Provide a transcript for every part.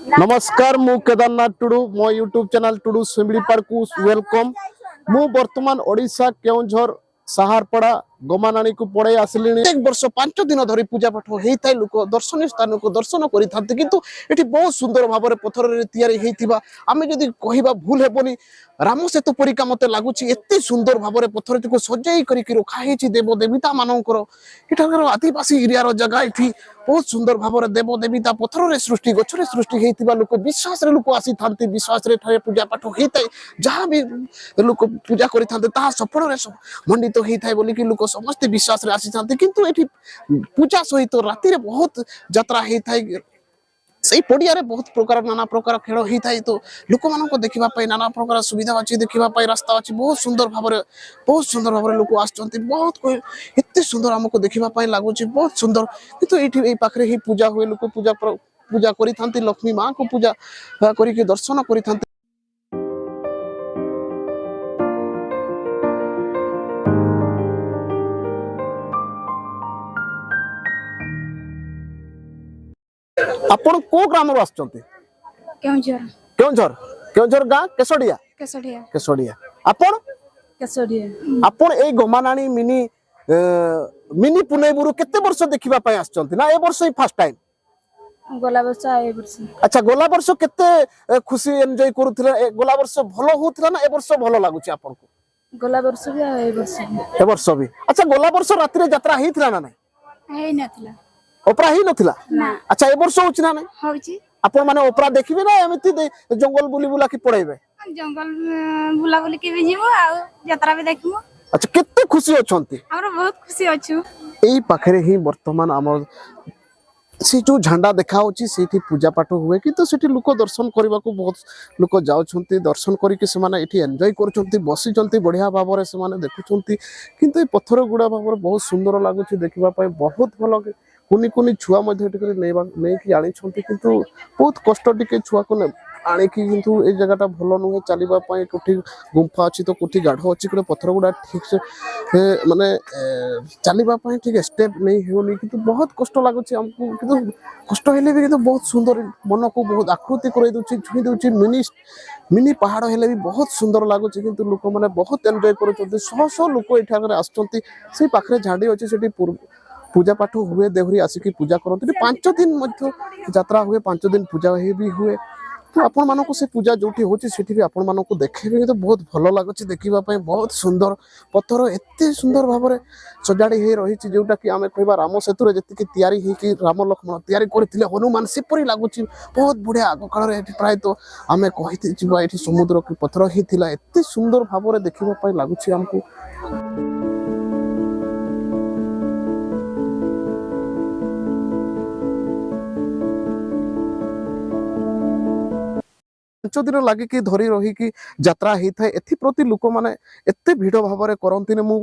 नमस्कार मु केदारनाथ टुडू मो YouTube channel Tudu Simli park welcome मु वर्तमान ओडिशा केउझर साहारपड़ा गमानाणी को पड़े आसली एक वर्ष 5 दिन धरी पूजा पाठ होता है लोक दर्शनीय स्थान को दर्शन करते किंतु ये बहुत सुंदर भाव में पथर या आम जदि कह भूल हेबनी राम सेतु परिका मत लगुच एत सुंदर भाव में पथर को सजाई करके रखाई देव देवता मानकर एठार आदिवासी एरिया जगह ये बहुत सुंदर भाव में देव देवता पथर सृष्टि गचरे सृष्टि होता लोक विश्वास लोक आसी था विश्वास पूजा पाठ होता है जहाँ भी लोक पूजा करता सफल मंडित होता है बोलिक लोक समस्ते विश्वास रे आसी थांते किंतु एठी पूजा सहित राति रे बहुत यात्रा होता है सही पड़िया रे बहुत प्रकार नाना प्रकार खेल होता है तो लोक मान को देखा नाना प्रकार सुविधा अच्छी देखा रास्ता अच्छी बहुत सुंदर भाव लोक आसुँच बहुत एत सुंदर आमको देखा लगुच बहुत सुंदर कितु ये पाखे ही पूजा हुए लोक पूजा पूजा करी लक्ष्मी माँ को पूजा करके दर्शन करी आपण को ग्राम रो आछंती केउझर केउझर केउझर गां केसोडिया केसडिया केसोडिया आपण केसडिया आपण ए गमानाणी मिनी मिनी पुनेबुरु केते वर्ष देखिबा पय आछंती ना ए वर्ष ही फर्स्ट टाइम गोला वर्ष आए वर्ष अच्छा गोला वर्ष केते खुशी एन्जॉय करूथिले गोला वर्ष भलो होथिला ना ए वर्ष भलो लागुची आपण को गोला वर्ष भी आए वर्ष ए वर्ष भी अच्छा गोला वर्ष रात्रि रे यात्रा हिथिला ना नै है नथिला ओपरा ही नथिला ना अच्छा ए वर्ष होछि ना नै होछि आपण माने ओपरा देखिबे ना एमिति जंगल बुली बुला की पड़ेबे जंगल बुला बुली के भी जीवो आ यात्रा भी देखिमु अच्छा केते खुशी अछंती हमरा बहुत खुशी अछु एई पाखरे ही वर्तमान हमर से जो झंडा देखा होची सेठी पूजा पाठ हुए कि तो सेठी लोक दर्शन करबा को बहुत लोक जाउछंती दर्शन करी के से माने एठी एन्जॉय करछंती बसी जंती बढ़िया भाव रे से माने देखुछंती किंतु ए पत्थर गुडा भाव रे बहुत सुंदर लागुची देखिबा पय बहुत भलो कुनी कुनी छुआ मध्य टिके नै कि आनी छंती किंतु बहुत कष्ट टिके छुआ को आने की किंतु ए जगहटा भलो नुहे चलीबा पय कोठी गुंफा अछि तो कोठी गाढो अछि कोठी पत्थर गुडा ठीक से माने चलीबा पय ठीक स्टेप नै हेउनी किंतु बहुत कष्ट लागुछि हमको किंतु कष्ट हेले भी किंतु बहुत सुंदर मन को बहुत आकृति करे दोछि छुई दोछि मिनी पहाड़ हेले भी बहुत सुंदर लागुछि किंतु लोक माने बहुत एन्जॉय करछथि सौ सौ लोक एठाकर आछथि से पाखरे झाडी अछि सेठी पूजा पाठ हुए देवरी आसिकी पूजा करते 5 दिन मध्य यात्रा हुए 5 दिन पूजा भी हुए तो आपण मानको से पूजा जोठी होची सेठी भी आपण मानको देखेबे तो बहुत भलो लागछि देखिबा पय बहुत सुंदर पत्थर एते सुंदर भाव रे सजाडी हे रही छि जोटा कि आमे कहबा राम सेतु रे जति कि तयारी हे कि राम लक्ष्मण तयारी करथिले हनुमान से परी लागुछि बहुत बुढिया आगो काल रे प्राय तो आमे कहिति छिबा एठी समुद्र के पत्थर ही थिला एते सुंदर भाव रे देखिबा पय लागुछि हमको पांच दिन लगे धरी रही यात्रा होता है एप्रति लोक मैंने एत भिड़ भाव में करती मु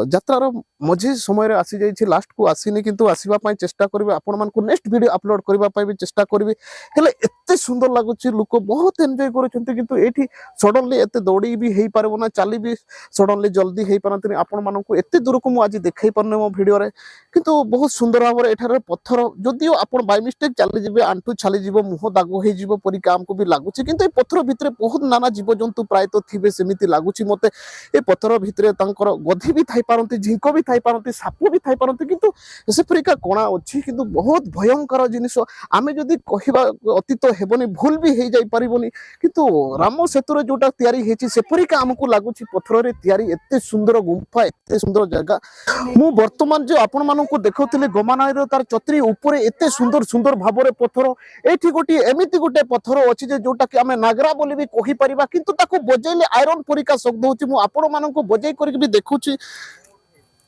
यात्रार मझी समय आसी जाइए लास्ट को आसनी किंतु आसवाई चेष्टा करी आपण मान नेक्स्ट वीडियो अपलोड करने भी चेष्टा करी हेले एत सुंदर लगुच लोक बहुत एंजॉय कर सडनली एत दौड़ी भी हो पार ना चली भी सडनली जल्दी हो पारती आपण मानक एत दूर को मुझे देखई पारे मो भिडियो किंतु बहुत सुंदर भाव में एठार पत्थर जदिओ आप बाय मिस्टेक चलीजे आंटू छालीज मुह दाग हो परिका आमको भी लगुच किंतु पत्थर भितर बहुत नाना जीव जंतु प्राय तो थे सेमती लगुच मत ए पत्थर भितर गधी भी थी पारती झिंक भी थी पारती साप भी थी पारती किंतु से परिका कणा अच्छी किंतु बहुत भयंकर जिनिस आमे जदि कहबा अतीत हेबनी भूल भी हो जाई परिबनी किंतु राम सेतु जोटा तयारी हेची से परिका हमको लगुच पत्थर रे तयारी एते सुंदर गुंफा एते सुंदर जगह मु वर्तमान जो आपण मानकु देखौतले गमानाईर तार छतरी ऊपर एते सुंदर सुंदर भाव रे पत्थर एठी गोटी एमिति गोटे पत्थर अछि जे जोटा कि आमे नागरा बोली भी कहि परिबा किंतु ताको बजेले आयरन परिका शब्द होछि मु आपण मानकु बजै करके भी देखुछि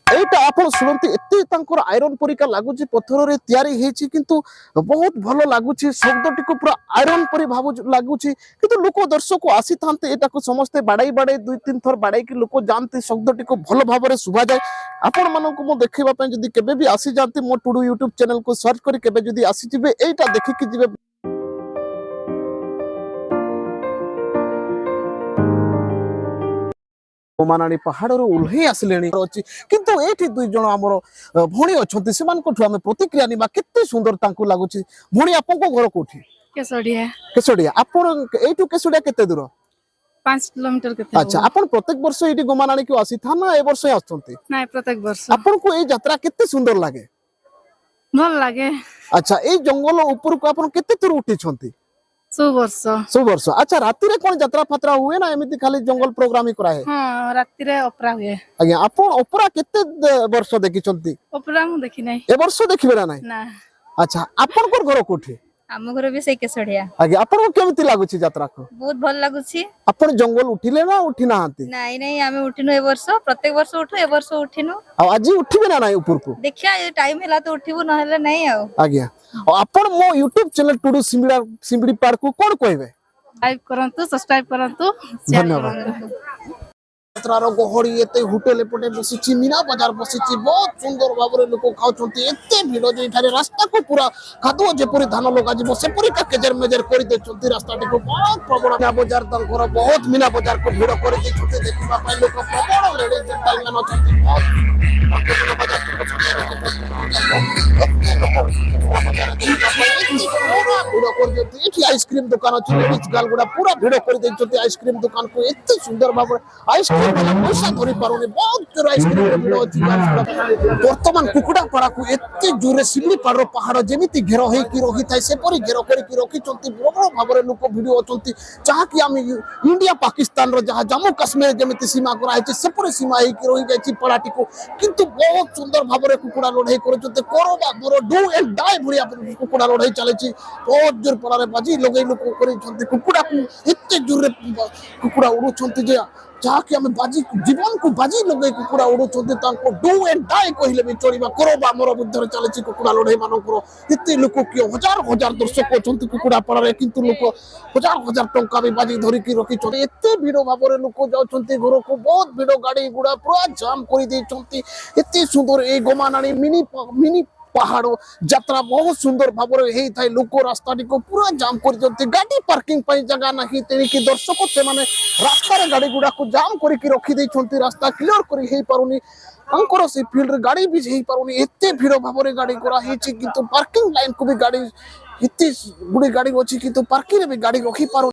एटा आपण सुनंती एते तांकर आयरन परिका लागुछि पत्थर रे तयारी हेछि किंतु बहुत भलो लागुछि शब्दटी को पूरा आयरन परि भाव लागुछि किंतु लोक दर्शक आसी थांते एटा को समस्त बाडाई बाडाई 2-3 थर बाडाई कि लोक जानते शब्दटी को भलो भाव रे सुभा जाय आपण मानकु मो देखिबा पय जदी केबे भी आसी जानते मो टुडू YouTube चैनल को सर्च करी केबे जदी आसी जिबे एटा देखि कि जिबे गमानाणी पहाड़ ओल्हे आसले किंतु एठी दुई जन आमर भणी अच्छा से प्रतिक्रिया निबा केते सुंदर तांको लागुची भणी आपन को घर कोठी केसोड़िया केशोड़िया आपण एठू केशोड़िया केते दूर 5 किलोमीटर के अच्छा आपण प्रत्येक वर्ष एठी गोमानाणी को आसी था ना ए वर्ष आछंती नहीं प्रत्येक वर्ष आपण को ए यात्रा केते सुंदर लागे भल लगे अच्छा ए जंगल ऊपर को आपण केते दूर उठी छंती सब वर्ष सब वर्ष अच्छा राति रे कोन यात्रा फात्रा हुए ना एमिति खाली जंगल प्रोग्राम ही कराए हाँ राति रे ओपरा हुए आज्ञा आपण ओपरा केते वर्ष देखि छंती ओपरा मु देखी नहीं ए वर्ष देखिबे ना नाही ना अच्छा आपण को घर कोठी आम घर भी से केसोड़िया आज्ञा आपण को केमिति लागुची यात्रा को बहुत भल लागुची आपण जंगल उठिले ना उठी नाहांती नहीं नहीं आमे उठिनु ए वर्ष प्रत्येक वर्ष उठु ए वर्ष उठिनु आ आज उठिबे ना नाही ऊपर को देखिया ये टाइम हैला तो उठिबु नहेले नहीं आउ आज्ञा आपण मो YouTube चैनल टुडू सिमड़ी पार को कोन कहबे लाइक करंतु सब्सक्राइब करंतु शेयर धन्यवाद। करंतु यात्रार गहड़ी एते होटेल एपटे बसिची मीना बाजार बसिची बहुत सुंदर भाबरे लोक खाउछंती एते भिड़ जे ठारे रास्ता को पूरा कादो जेपरि धान लगा जिवो सेपरि का केजर मेजर करि देछंती रास्ता को बहुत प्रबल मीना बाजार तंकर बहुत मीना बाजार को भिड़ करि देछंती देखिबा पाइ लोक प्रबल रेडी जेंटल मैन अछंती बहुत आइसक्रीम दुकान अच्छी लेडीज गाल गुड़ा पूरा भिड़ कर देछंती आइसक्रीम दुकान को एते सुंदर भाबरे आइसक्रीम पैसा धरी पारुनी बहुत जोर आइसक्रीम भिड़ अछि वर्तमान कुकुडा पाड़ा को एते जोरे सिमली पाड़र पहाड़ जेमिति घेर होई कि रही थाए सेपरि घेर करि कि रखिचंती प्रबल भाबरे लोक भिडियो अछंती जहा कि हम इंडिया पाकिस्तान रो जहा जम्मू कश्मीर जेमिति सीमा करा है सेपरि सीमा है कि रही जाय पड़ाटी को किंतु बहुत सुंदर भाबरे कुकुडा लड़ाई करछंती कोरोबा मोर डू एंड डाई भरिया कुकुडा लड़ाई चलेछि बहुत जोर पड़ारे बाजी लगे लोक करछंती कुकुडा को एते जोर कुकुडा उड़ुछंती जे जाके हमें बाजी जीवन को बाजी लगे कुकुडा उड़ुछंती तांको डू एंड डाई कहिले भी चोरीबा कोरोबा मोर बुद्धर चलेछि कुकुडा लड़ाई मानकर एते लोक कि हजार हजार दर्शक अछंती कुकुडा पड़ारे किंतु लोक हजार हजार टंका भी बाजी धरि कि रखिछंती एते भिड़ भाबरे लोक जाउछंती घर को बहुत भिड़ गाड़ी गुड़ा पूरा जाम करि देछंती एते सुंदर ए गोमानाणी मिनी पहाड़ यात्रा बहुत सुंदर भाबरे हेई थाए लोक रास्ता को पूरा जाम कर जंती गाड़ी पार्किंग पई जगह नाही तेनी कि दर्शक से माने रास्ता रे गाड़ी गुड़ा को जाम करि कि रखि देछंती रास्ता क्लियर करि हेई पारुनी अंकर से फील्ड रे गाड़ी भी हेई पारुनी एते भिड़ भाबरे गाड़ी करा हेछि किंतु पार्किंग लाइन को भी गाड़ी इत्ते गुडी गाड़ी अछि किंतु पार्किंग रे भी गाड़ी रखि पारुनी।